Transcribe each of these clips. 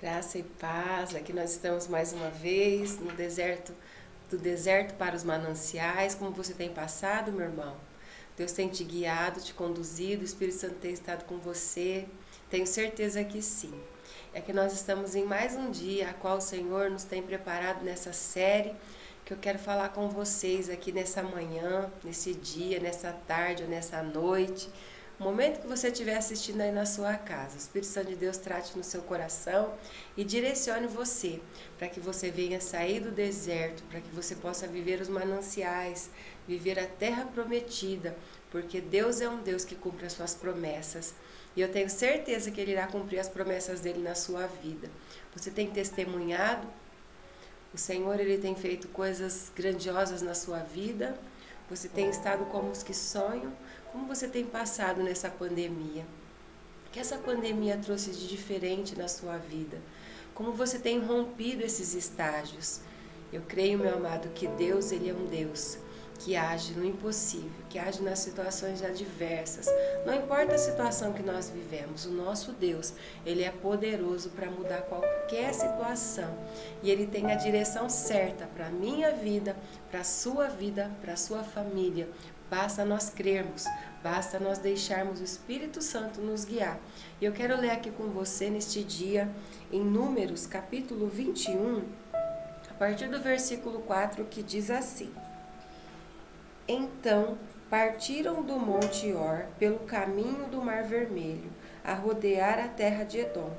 Graça e paz, aqui nós estamos mais uma vez no deserto, do deserto para os mananciais. Como você tem passado, meu irmão? Deus tem te guiado, te conduzido, o Espírito Santo tem estado com você. Tenho certeza que sim. É que nós estamos em mais um dia, a qual o Senhor nos tem preparado nessa série, que eu quero falar com vocês aqui nessa manhã, nesse dia, nessa tarde ou nessa noite. O momento que você estiver assistindo aí na sua casa, o Espírito Santo de Deus trate no seu coração e direcione você para que você venha sair do deserto, para que você possa viver os mananciais, viver a terra prometida, porque Deus é um Deus que cumpre as suas promessas. E eu tenho certeza que Ele irá cumprir as promessas dele na sua vida. Você tem testemunhado, o Senhor ele tem feito coisas grandiosas na sua vida. Você tem estado como os que sonham. Como você tem passado nessa pandemia? O que essa pandemia trouxe de diferente na sua vida? Como você tem rompido esses estágios? Eu creio, meu amado, que Deus ele é um Deus que age no impossível, que age nas situações adversas. Não importa a situação que nós vivemos, o nosso Deus, ele é poderoso para mudar qualquer situação. E ele tem a direção certa para a minha vida, para a sua família. Basta nós crermos, basta nós deixarmos o Espírito Santo nos guiar. E eu quero ler aqui com você neste dia, em Números, capítulo 21, a partir do versículo 4, que diz assim: Então partiram do Monte Or pelo caminho do Mar Vermelho, a rodear a terra de Edom.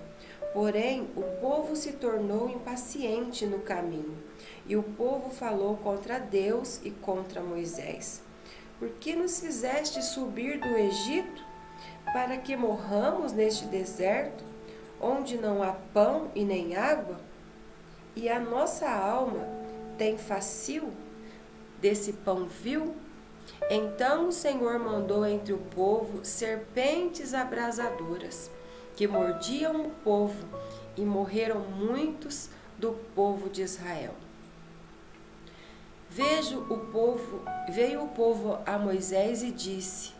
Porém, o povo se tornou impaciente no caminho, e o povo falou contra Deus e contra Moisés. Por que nos fizeste subir do Egito, para que morramos neste deserto, onde não há pão e nem água? E a nossa alma tem facio desse pão vil? Então o Senhor mandou entre o povo serpentes abrasadoras, que mordiam o povo, e morreram muitos do povo de Israel. Veio o povo a Moisés e disse: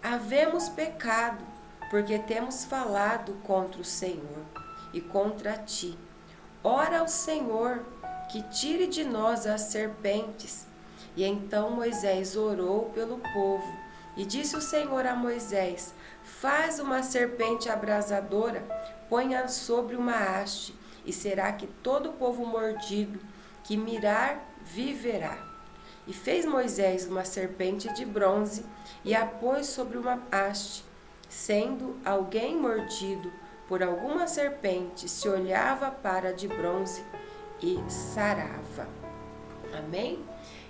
Havemos pecado, porque temos falado contra o Senhor e contra ti. Ora ao Senhor, que tire de nós as serpentes. E então Moisés orou pelo povo, e disse o Senhor a Moisés: Faz uma serpente abrasadora, põe-a sobre uma haste, e será que todo o povo mordido que mirar viverá. E fez Moisés uma serpente de bronze e a pôs sobre uma haste. Sendo alguém mordido por alguma serpente, se olhava para a de bronze e sarava. Amém?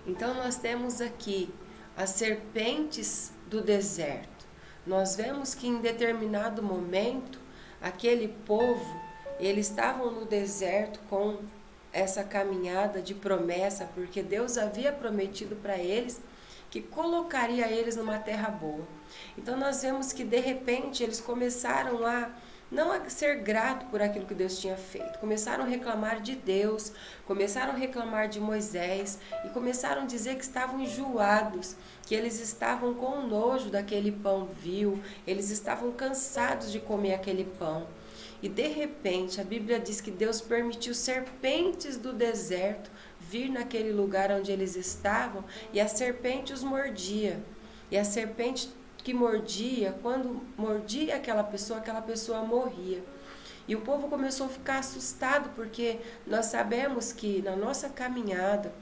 Então nós temos aqui as serpentes do deserto. Nós vemos que em determinado momento, aquele povo, eles estavam no deserto com essa caminhada de promessa, porque Deus havia prometido para eles que colocaria eles numa terra boa. Então nós vemos que de repente eles começaram a não a ser grato por aquilo que Deus tinha feito. Começaram a reclamar de Deus, começaram a reclamar de Moisés e começaram a dizer que estavam enjoados, que eles estavam com nojo daquele pão vil, eles estavam cansados de comer aquele pão. E de repente a Bíblia diz que Deus permitiu serpentes do deserto vir naquele lugar onde eles estavam, e a serpente os mordia. E a serpente que mordia, quando mordia aquela pessoa morria. E o povo começou a ficar assustado, porque nós sabemos que na nossa caminhada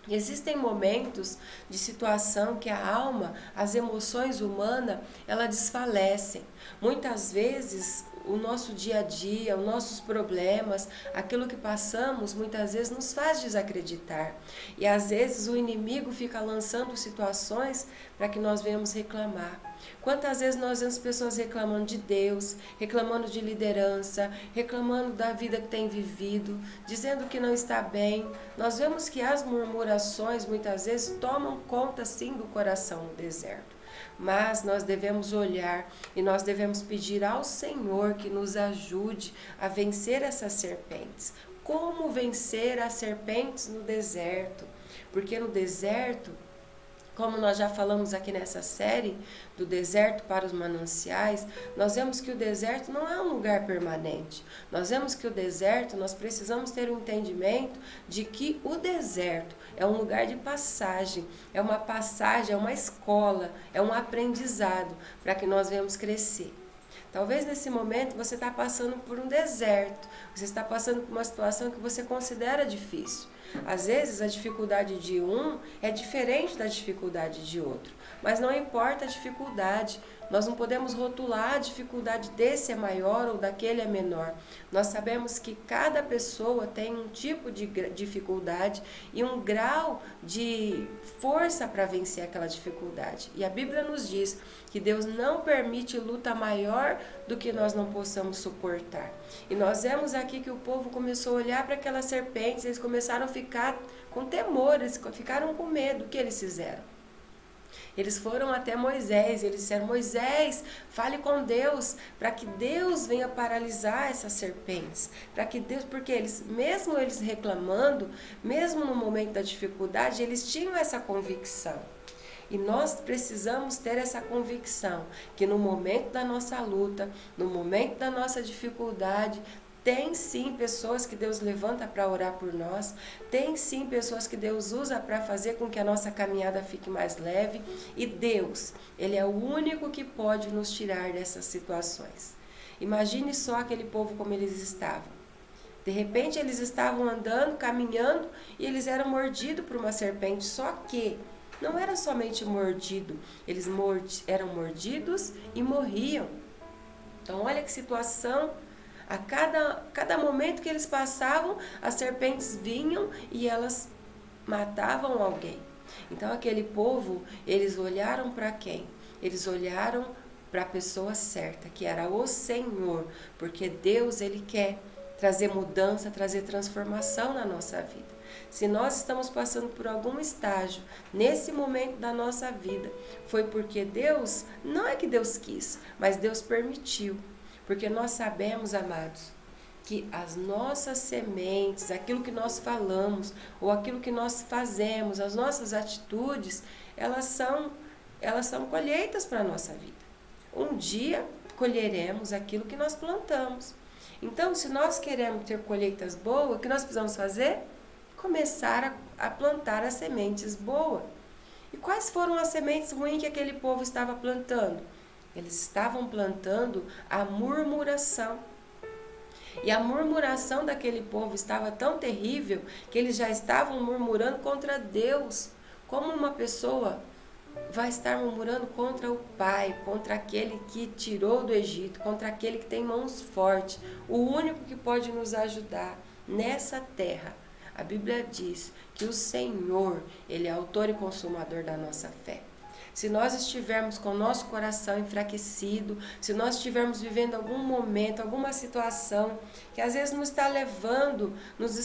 existem momentos de situação que a alma, as emoções humanas, elas desfalecem. Muitas vezes o nosso dia a dia, os nossos problemas, aquilo que passamos, muitas vezes nos faz desacreditar. E às vezes o inimigo fica lançando situações para que nós venhamos reclamar. Quantas vezes nós vemos pessoas reclamando de Deus, reclamando de liderança, reclamando da vida que tem vivido, dizendo que não está bem. Nós vemos que as murmurações muitas vezes tomam conta sim do coração no deserto. Mas nós devemos olhar e nós devemos pedir ao Senhor que nos ajude a vencer essas serpentes. Como vencer as serpentes no deserto? Porque no deserto Como nós já falamos aqui nessa série, do deserto para os mananciais, nós vemos que o deserto não é um lugar permanente. Nós vemos que o deserto, nós precisamos ter um entendimento de que o deserto é um lugar de passagem, é uma escola, é um aprendizado para que nós venhamos crescer. Talvez nesse momento você está passando por um deserto, você está passando por uma situação que você considera difícil. Às vezes a dificuldade de um é diferente da dificuldade de outro, mas não importa a dificuldade, nós não podemos rotular a dificuldade desse é maior ou daquele é menor. Nós sabemos que cada pessoa tem um tipo de dificuldade e um grau de força para vencer aquela dificuldade. E a Bíblia nos diz que Deus não permite luta maior do que nós não possamos suportar. E nós vemos aqui que o povo começou a olhar para aquelas serpentes, eles começaram a ficar com temor, eles ficaram com medo. O que eles fizeram? Eles foram até Moisés, eles disseram: Moisés, fale com Deus, para que Deus venha paralisar essas serpentes, para que Deus, porque mesmo eles reclamando, mesmo no momento da dificuldade, eles tinham essa convicção. E nós precisamos ter essa convicção que no momento da nossa luta, no momento da nossa dificuldade, tem sim pessoas que Deus levanta para orar por nós, tem sim pessoas que Deus usa para fazer com que a nossa caminhada fique mais leve, e Deus, Ele é o único que pode nos tirar dessas situações. Imagine só aquele povo como eles estavam. De repente eles estavam andando, caminhando, e eles eram mordidos por uma serpente, só que não era somente mordido, eles eram mordidos e morriam. Então olha que situação. A cada momento que eles passavam, as serpentes vinham e elas matavam alguém. Então aquele povo, eles olharam para quem? Eles olharam para a pessoa certa, que era o Senhor, porque Deus, Ele quer trazer mudança, trazer transformação na nossa vida. Se nós estamos passando por algum estágio nesse momento da nossa vida, foi porque Deus, não é que Deus quis, mas Deus permitiu. Porque nós sabemos, amados, que as nossas sementes, aquilo que nós falamos, ou aquilo que nós fazemos, as nossas atitudes, elas são colheitas para a nossa vida. Um dia colheremos aquilo que nós plantamos. Então, se nós queremos ter colheitas boas, o que nós precisamos fazer? Começar a plantar as sementes boas. E quais foram as sementes ruins que aquele povo estava plantando? Eles estavam plantando a murmuração. E a murmuração daquele povo estava tão terrível que eles já estavam murmurando contra Deus. Como uma pessoa vai estar murmurando contra o Pai, contra aquele que tirou do Egito, contra aquele que tem mãos fortes, o único que pode nos ajudar nessa terra? A Bíblia diz que o Senhor, Ele é autor e consumador da nossa fé. Se nós estivermos com o nosso coração enfraquecido, se nós estivermos vivendo algum momento, alguma situação que às vezes nos está levando, nos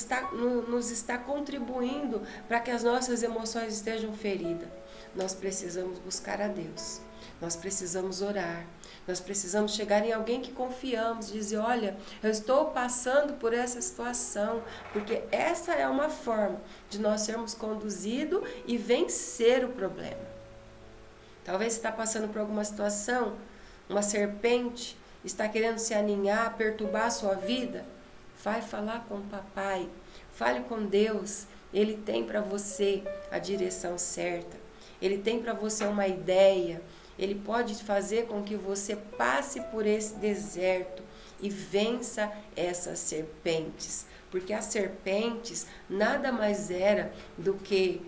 está contribuindo para que as nossas emoções estejam feridas, nós precisamos buscar a Deus, nós precisamos orar, nós precisamos chegar em alguém que confiamos, dizer: olha, eu estou passando por essa situação, porque essa é uma forma de nós sermos conduzidos e vencer o problema. Talvez você está passando por alguma situação, uma serpente está querendo se aninhar, perturbar a sua vida. Vai falar com o papai, fale com Deus. Ele tem para você a direção certa, Ele tem para você uma ideia, Ele pode fazer com que você passe por esse deserto e vença essas serpentes. Porque as serpentes nada mais era do que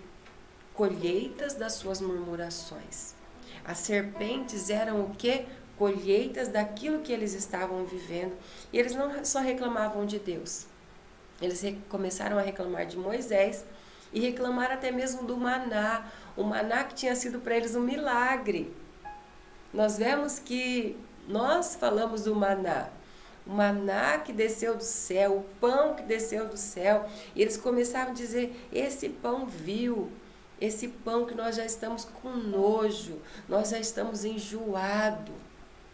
colheitas das suas murmurações. As serpentes eram o quê? Colheitas daquilo que eles estavam vivendo. E eles não só reclamavam de Deus. Eles começaram a reclamar de Moisés e reclamaram até mesmo do maná. O maná que tinha sido para eles um milagre. Nós vemos que nós falamos do maná. O maná que desceu do céu, o pão que desceu do céu. E eles começaram a dizer: esse pão vil. Esse pão que nós já estamos com nojo, nós já estamos enjoados.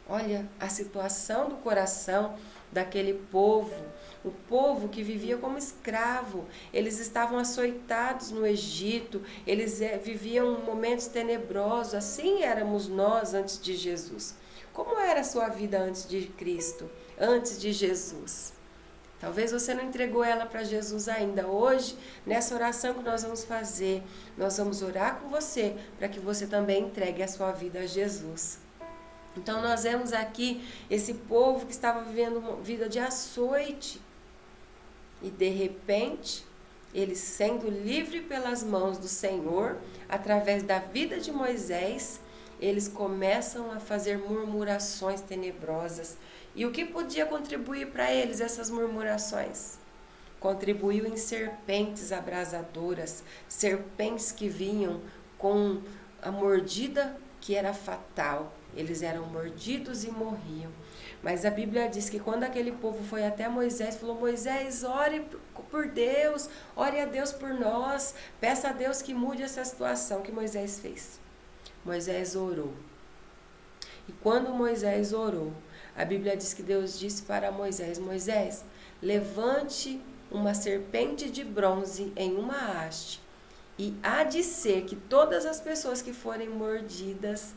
Olha a situação do coração daquele povo, o povo que vivia como escravo. Eles estavam açoitados no Egito, eles viviam momentos tenebrosos. Assim éramos nós antes de Jesus. Como era a sua vida antes de Cristo, antes de Jesus? Talvez você não entregou ela para Jesus ainda. Hoje, nessa oração que nós vamos fazer, nós vamos orar com você para que você também entregue a sua vida a Jesus. Então nós vemos aqui esse povo que estava vivendo uma vida de açoite e de repente, eles sendo livres pelas mãos do Senhor, através da vida de Moisés, eles começam a fazer murmurações tenebrosas. E o que podia contribuir para eles essas murmurações? Contribuiu em serpentes abrasadoras, serpentes que vinham com a mordida que era fatal. Eles eram mordidos e morriam. Mas a Bíblia diz que quando aquele povo foi até Moisés, falou: Moisés, ore por Deus, ore a Deus por nós, peça a Deus que mude essa situação. Que Moisés fez? Moisés orou. E quando Moisés orou, a Bíblia diz que Deus disse para Moisés: Moisés, levante uma serpente de bronze em uma haste, e há de ser que todas as pessoas que forem mordidas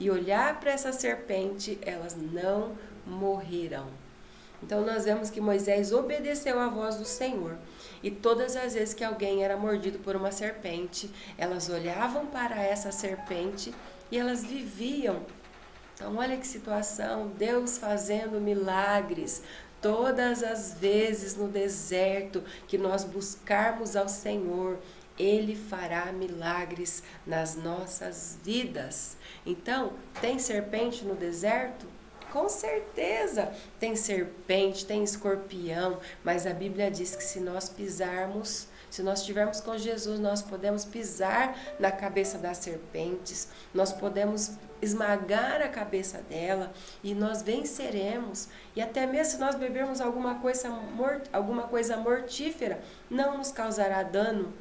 e olhar para essa serpente, elas não morrerão. Então nós vemos que Moisés obedeceu à voz do Senhor. E todas as vezes que alguém era mordido por uma serpente, elas olhavam para essa serpente e elas viviam. Então olha que situação, Deus fazendo milagres. Todas as vezes no deserto que nós buscarmos ao Senhor, Ele fará milagres nas nossas vidas. Então, tem serpente no deserto? Com certeza tem serpente, tem escorpião, mas a Bíblia diz que se nós pisarmos, se nós estivermos com Jesus, nós podemos pisar na cabeça das serpentes, nós podemos esmagar a cabeça dela e nós venceremos. E até mesmo se nós bebermos alguma coisa mortífera, não nos causará dano.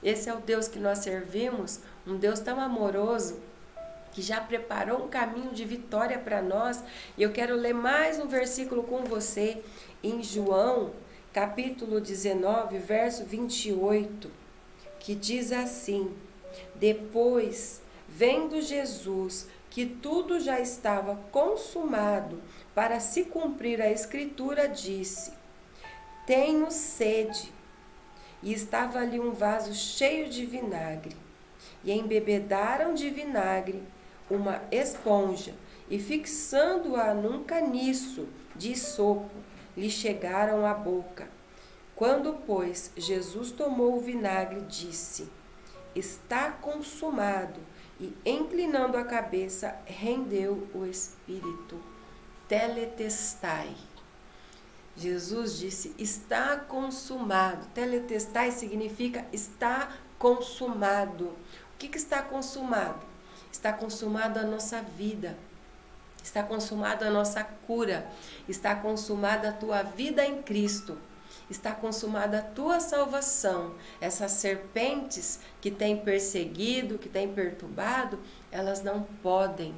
Esse é o Deus que nós servimos, um Deus tão amoroso, que já preparou um caminho de vitória para nós. E eu quero ler mais um versículo com você, em João, capítulo 19, verso 28, que diz assim: Depois, vendo Jesus que tudo já estava consumado, para se cumprir a Escritura, disse: Tenho sede. E estava ali um vaso cheio de vinagre. E embebedaram de vinagre uma esponja, e fixando-a num caniço de isopo, lhe chegaram à boca. Quando, pois, Jesus tomou o vinagre, disse: Está consumado, e inclinando a cabeça, rendeu o espírito. Teletestai. Jesus disse: está consumado. Teletestai significa está consumado. O que está consumado? Está consumado a nossa vida, está consumada a nossa cura, está consumada a tua vida em Cristo, está consumada a tua salvação. Essas serpentes que têm perseguido, que têm perturbado, elas não podem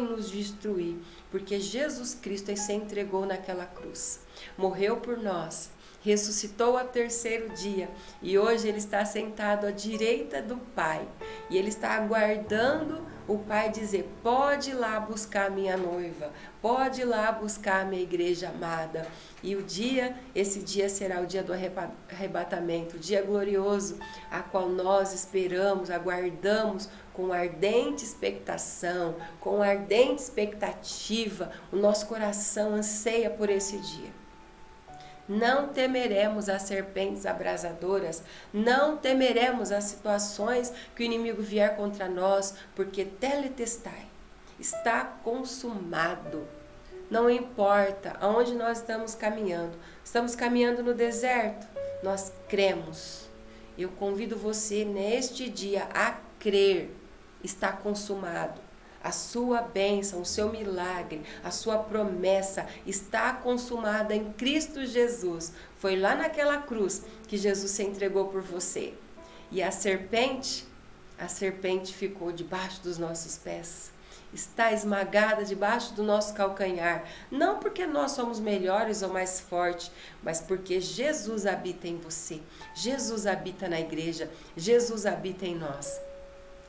nos destruir, porque Jesus Cristo se entregou naquela cruz, morreu por nós, ressuscitou ao terceiro dia e hoje Ele está sentado à direita do Pai e Ele está aguardando o Pai dizer: pode ir lá buscar a minha noiva, pode ir lá buscar a minha igreja amada. E esse dia será o dia do arrebatamento, o dia glorioso, a qual nós esperamos, aguardamos com ardente expectação, com ardente expectativa. O nosso coração anseia por esse dia. Não temeremos as serpentes abrasadoras, não temeremos as situações que o inimigo vier contra nós, porque teletestai, está consumado. Não importa aonde nós estamos caminhando no deserto, nós cremos. Eu convido você neste dia a crer, está consumado. A sua bênção, o seu milagre, a sua promessa está consumada em Cristo Jesus. Foi lá naquela cruz que Jesus se entregou por você. E a serpente ficou debaixo dos nossos pés. está esmagada debaixo do nosso calcanhar, não porque nós somos melhores ou mais fortes, mas porque Jesus habita em você, Jesus habita na igreja, Jesus habita em nós.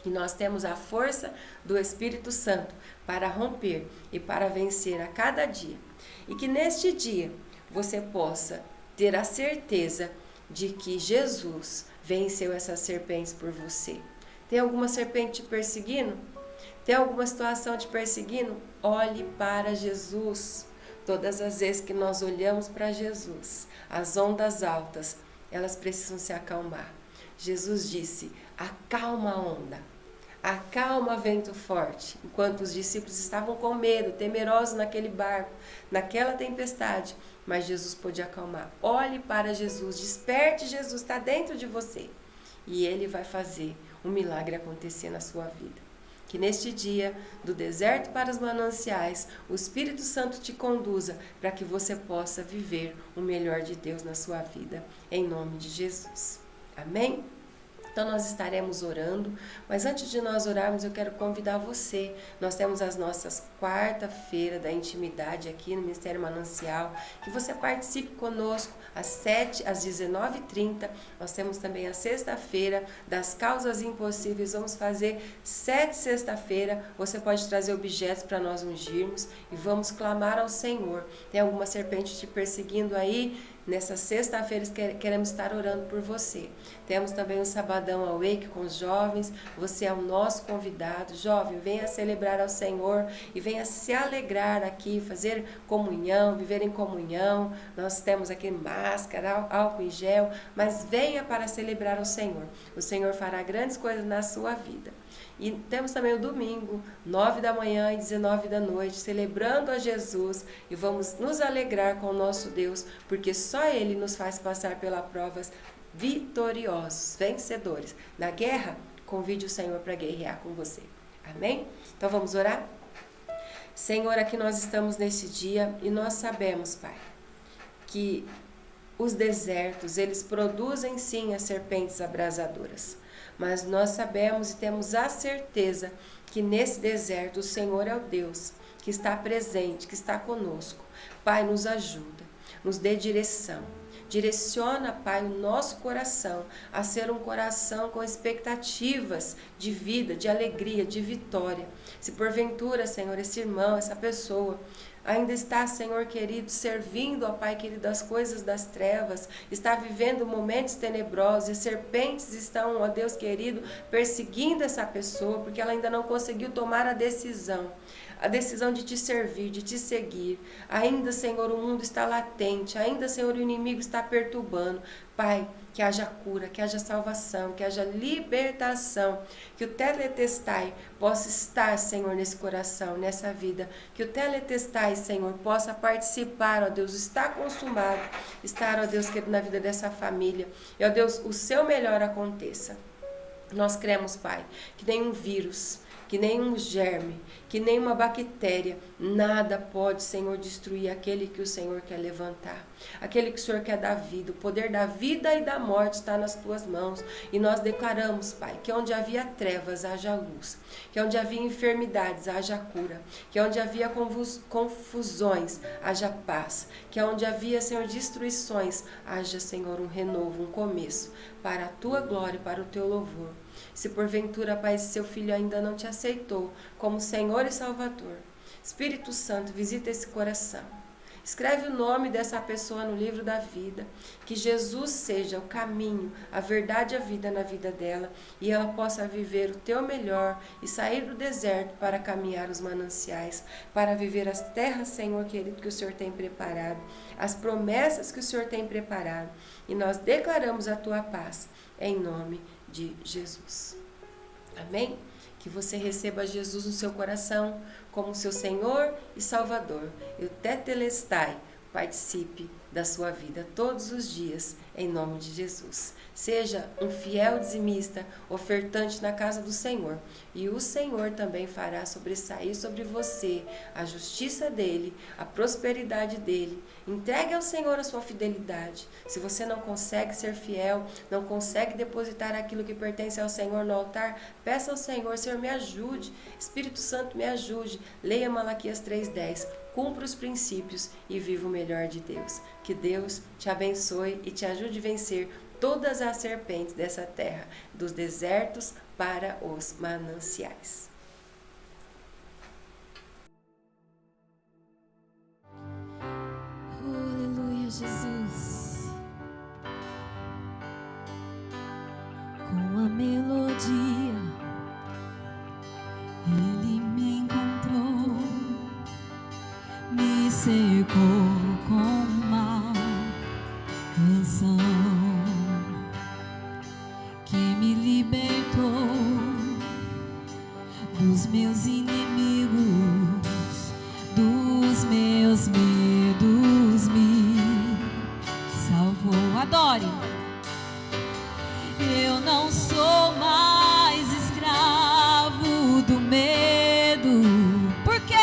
E nós temos a força do Espírito Santo para romper e para vencer a cada dia. E que neste dia você possa ter a certeza de que Jesus venceu essas serpentes por você. Tem alguma serpente te perseguindo? Tem alguma situação te perseguindo? Olhe para Jesus. Todas as vezes que nós olhamos para Jesus, as ondas altas, elas precisam se acalmar. Jesus disse: acalma a onda, acalma vento forte. Enquanto os discípulos estavam com medo, temerosos naquele barco, naquela tempestade, mas Jesus pôde acalmar. Olhe para Jesus, desperte Jesus, está dentro de você. E Ele vai fazer um milagre acontecer na sua vida. Que neste dia, do deserto para os mananciais, o Espírito Santo te conduza para que você possa viver o melhor de Deus na sua vida, em nome de Jesus. Amém? Então nós estaremos orando, mas antes de nós orarmos eu quero convidar você. Nós temos as nossas quarta-feira da intimidade aqui no Ministério Manancial, que você participe conosco às 7, às 19h30. Nós temos também a sexta-feira das causas impossíveis, vamos fazer 7 sexta-feira. Você pode trazer objetos para nós ungirmos e vamos clamar ao Senhor. Tem alguma serpente te perseguindo aí? Nessa sexta-feira queremos estar orando por você. Temos também o Sabadão Awake com os jovens. Você é o nosso convidado. Jovem, venha celebrar ao Senhor e venha se alegrar aqui, fazer comunhão, viver em comunhão. Nós temos aqui máscara, álcool em gel, mas venha para celebrar ao Senhor. O Senhor fará grandes coisas na sua vida. E temos também o domingo, 9 da manhã e 19 da noite, celebrando a Jesus, e vamos nos alegrar com o nosso Deus, porque só Ele nos faz passar pelas provas vitoriosos, vencedores. Na guerra, convide o Senhor para guerrear com você. Amém? Então vamos orar? Senhor, aqui nós estamos nesse dia e nós sabemos, Pai, que os desertos, eles produzem sim as serpentes abrasadoras. Mas nós sabemos e temos a certeza que nesse deserto o Senhor é o Deus que está presente, que está conosco. Pai, nos ajuda, nos dê direção. Direciona, Pai, o nosso coração a ser um coração com expectativas de vida, de alegria, de vitória. Se porventura, Senhor, esse irmão, essa pessoa ainda está, Senhor querido, servindo, ó Pai querido, as coisas das trevas, está vivendo momentos tenebrosos e serpentes estão, ó Deus querido, perseguindo essa pessoa, porque ela ainda não conseguiu tomar a decisão de te servir, de te seguir. Ainda, Senhor, o mundo está latente, ainda, Senhor, o inimigo está perturbando. Pai, que haja cura, que haja salvação, que haja libertação, que o teletestai possa estar, Senhor, nesse coração, nessa vida, que o teletestai, Senhor, possa participar, ó Deus, está consumado, estar, ó Deus, querido, na vida dessa família, e, ó Deus, o seu melhor aconteça. Nós cremos, Pai, que nenhum vírus, que nenhum germe, que nenhuma bactéria, nada pode, Senhor, destruir aquele que o Senhor quer levantar, aquele que o Senhor quer dar vida. O poder da vida e da morte está nas tuas mãos. E nós declaramos, Pai, que onde havia trevas, haja luz, que onde havia enfermidades, haja cura, que onde havia confusões, haja paz, que onde havia, Senhor, destruições, haja, Senhor, um renovo, um começo, para a tua glória e para o teu louvor. Se porventura, Pai, seu filho ainda não te aceitou como Senhor e Salvador, Espírito Santo, visita esse coração. Escreve o nome dessa pessoa no livro da vida, que Jesus seja o caminho, a verdade e a vida na vida dela, e ela possa viver o teu melhor e sair do deserto para caminhar os mananciais, para viver as terras, Senhor querido, que o Senhor tem preparado, as promessas que o Senhor tem preparado, e nós declaramos a tua paz, em nome de Jesus. Amém? Que você receba Jesus no seu coração como seu Senhor e Salvador. E o tetelestai participe da sua vida todos os dias, em nome de Jesus. Seja um fiel dizimista, ofertante na casa do Senhor, e o Senhor também fará sobressair sobre você a justiça dele, a prosperidade dele. Entregue ao Senhor a sua fidelidade. Se você não consegue ser fiel, não consegue depositar aquilo que pertence ao Senhor no altar, peça ao Senhor: Senhor, me ajude, Espírito Santo, me ajude. Leia Malaquias 3:10. Cumpra os princípios e viva o melhor de Deus. Que Deus te abençoe e te ajude a vencer todas as serpentes dessa terra, dos desertos para os mananciais. Aleluia, Jesus. Com a melodia, Ele me encontrou, me cercou com uma canção que me libertou dos meus inimigos, dos meus medos, me salvou. Adore! Eu não sou mais escravo do medo, porque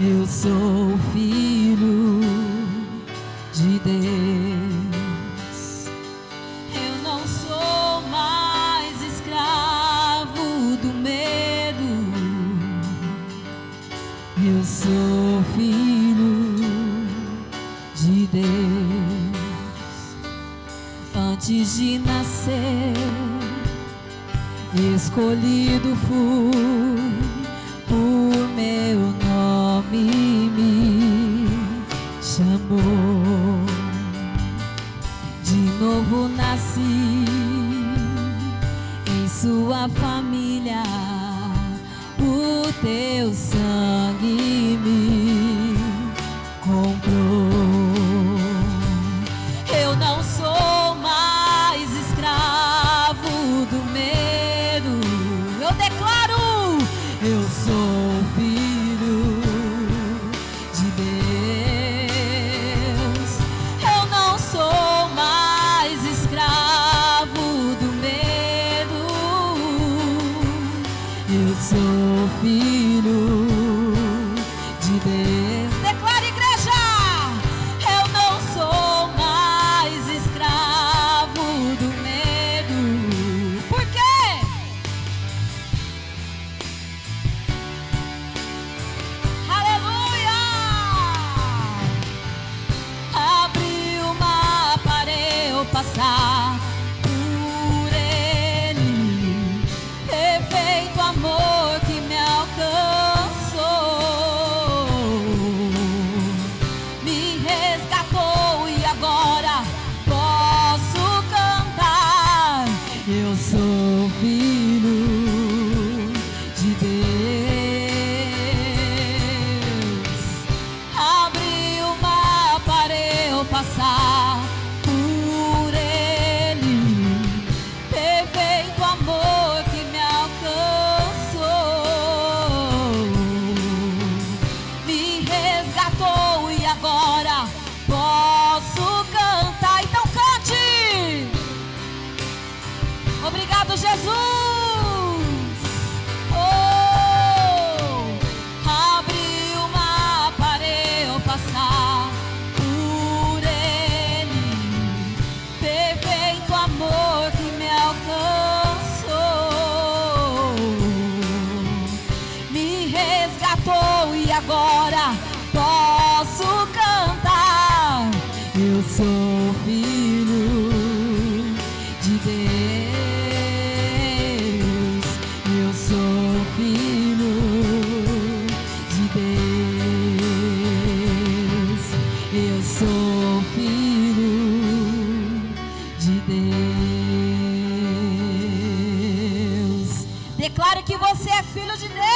eu sou filho de Deus. Eu não sou mais escravo do medo, eu sou filho de Deus. Antes de nascer, escolhido fui, por meu nome me chamou. De novo nasci em sua família, o teu sangue me comprou. Eu não sou mais escravo do medo, eu declaro, eu sou filho de Deus. Eu não sou mais escravo do medo, eu sou filho de Deus. Declara, igreja! Eu não sou mais escravo do medo. Por quê? Aleluia! Abriu o mar para eu passar por ele, perfeito amor que me alcançou, me resgatou e agora posso cantar. Eu sou filho de Deus. Abriu o mar para eu passar por ele, perfeito amor que me alcançou, me resgatou e agora posso cantar. Então cante! Obrigado, Jesus! Oh! Abriu o mar para eu passar por ele, perfeito amor que me alcançou, me resgatou e agora posso cantar. Eu sou filho de Deus, eu sou filho de Deus, eu sou filho de Deus. Declare que você é filho de Deus.